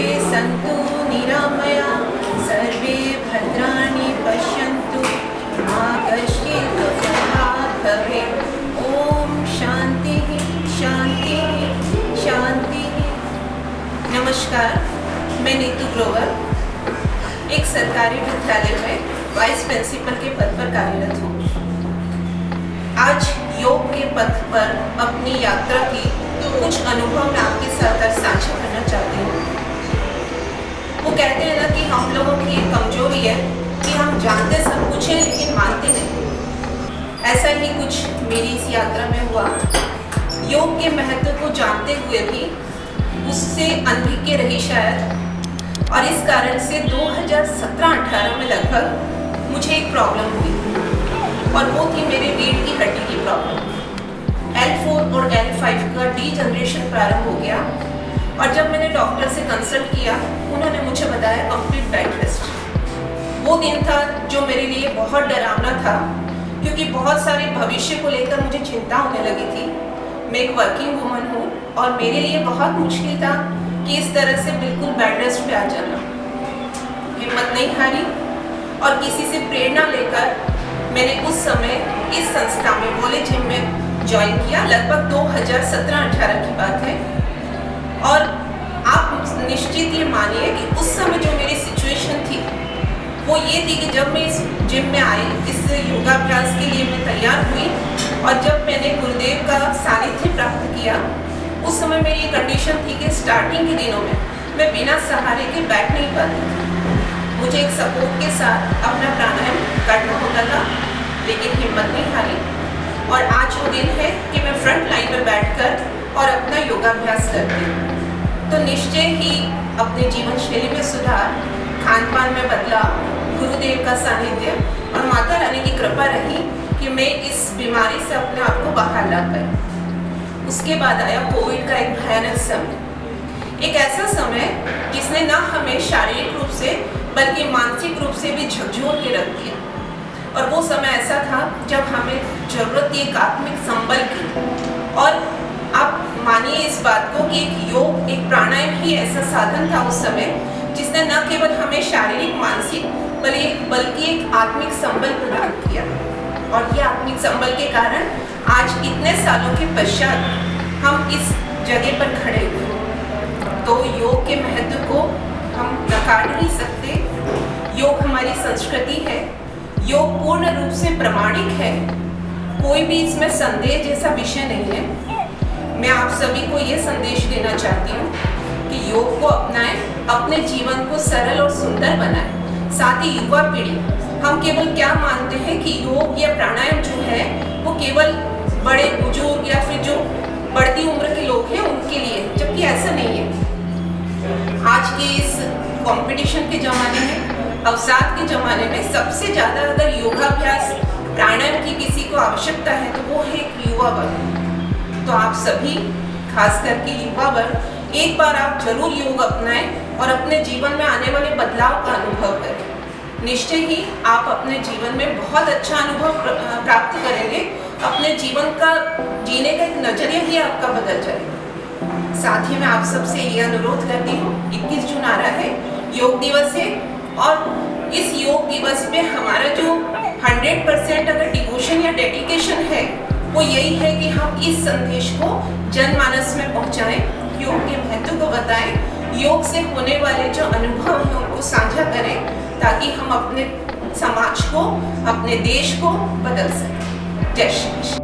सन्तु निरामया सर्वे भद्राणि पश्यन्तु मा कश्चित् दुःखभाग् भवेत्। ओम शांति शांति शांति। नमस्कार, मैं नीतू ग्रोवर एक सरकारी विद्यालय में वाइस प्रिंसिपल के पद पर कार्यरत हूँ। आज योग के पथ पर अपनी यात्रा की कुछ अनुभव मैं आपके साथ साझा करना चाहती हूँ। वो कहते हैं ना कि हम लोगों की एक कमजोरी है कि हम जानते सब कुछ है लेकिन मानते नहीं। ऐसा ही कुछ मेरी इस यात्रा में हुआ। योग के महत्व को जानते हुए भी उससे अनभिज्ञ रही शायद, और इस कारण से 2017-18 में लगभग मुझे एक प्रॉब्लम हुई, और वो थी मेरे रीढ़ की हड्डी की प्रॉब्लम। L4 और L5 का डीजनरेशन प्रारंभ हो गया, और जब मैंने डॉक्टर से कंसल्ट किया उन्होंने मुझे बताया कंप्लीट बेड रेस्ट। वो दिन था जो मेरे लिए बहुत डरावना था, क्योंकि बहुत सारे भविष्य को लेकर मुझे चिंता होने लगी थी। मैं एक वर्किंग वुमन हूँ और मेरे लिए बहुत मुश्किल था कि इस तरह से बिल्कुल बेड रेस्ट पे आ जाना। हिम्मत नहीं हारी और किसी से प्रेरणा लेकर मैंने उस समय इस संस्था में वोले जिम में ज्वाइन किया। लगभग 2017-18 की बात है, और आप निश्चित ये मानिए कि उस समय जो मेरी सिचुएशन थी वो ये थी कि जब मैं इस जिम में आई, इस योगाभ्यास के लिए मैं तैयार हुई, और जब मैंने गुरुदेव का सानिध्य प्राप्त किया उस समय मेरी ये कंडीशन थी कि स्टार्टिंग के दिनों में मैं बिना सहारे के बैठ नहीं पाती थी। मुझे एक सपोर्ट के साथ अपना प्राणायाम करना होता था, लेकिन हिम्मत नहीं हारी। और आज वो दिन है कि मैं फ्रंट लाइन में बैठकर और अपना योगाभ्यास करती हूँ। तो निश्चय ही अपने जीवन शैली में सुधार, खान पान में बदलाव, गुरुदेव का सानिध्य और माता रानी की कृपा रही कि मैं इस बीमारी से अपने आप को बाहर ला पाई। उसके बाद आया कोविड का एक भयानक समय, एक ऐसा समय जिसने ना हमें शारीरिक रूप से बल्कि मानसिक रूप से भी झकझोर के रख दिया। और वो समय ऐसा था जब हमें जरूरत थी एक आत्मिक संबल की। और आप मानिए इस बात को कि एक योग, एक प्राणायाम ही ऐसा साधन था उस समय जिसने न केवल हमें शारीरिक मानसिक बल्कि एक आत्मिक संबल प्रदान किया। और ये आत्मिक संबल के कारण आज इतने सालों के पश्चात हम इस जगह पर खड़े हुए। तो योग के महत्व को हम नकार नहीं सकते। योग हमारी संस्कृति है, योग पूर्ण रूप से प्रामाणिक है, कोई भी इसमें संदेह जैसा विषय नहीं है। मैं आप सभी को ये संदेश देना चाहती हूँ कि योग को अपनाएं, अपने जीवन को सरल और सुंदर बनाएं। साथ ही युवा पीढ़ी, हम केवल क्या मानते हैं कि योग या प्राणायाम जो है वो केवल बड़े बुजुर्ग या फिर जो बढ़ती उम्र के लोग हैं उनके लिए, जबकि ऐसा नहीं है। आज के इस कंपटीशन के ज़माने में, अवसाद के ज़माने में सबसे ज़्यादा अगर योगाभ्यास प्राणायाम की किसी को आवश्यकता है तो वो है एक युवा वर्ग। तो आप सभी, खास करके युवा वर्ग, एक बार आप जरूर योग अपनाएं और अपने जीवन में आने वाले बदलाव का अनुभव करें। निश्चय ही आप अपने जीवन में बहुत अच्छा अनुभव प्राप्त करेंगे। अपने जीवन का जीने का एक नजरिया ही आपका बदल जाएगा। साथ ही मैं आप सबसे ये अनुरोध करती हूँ, 21 जून आ रहा है, योग दिवस है, और इस योग दिवस पे हमारा जो 100% अगर डिवोशन या डेडिकेशन है वो यही है कि हम इस संदेश को जनमानस में पहुंचाएं, योग के महत्व को बताएं, योग से होने वाले जो अनुभव हैं उनको साझा करें, ताकि हम अपने समाज को, अपने देश को बदल सकें। जय श्री कृष्ण।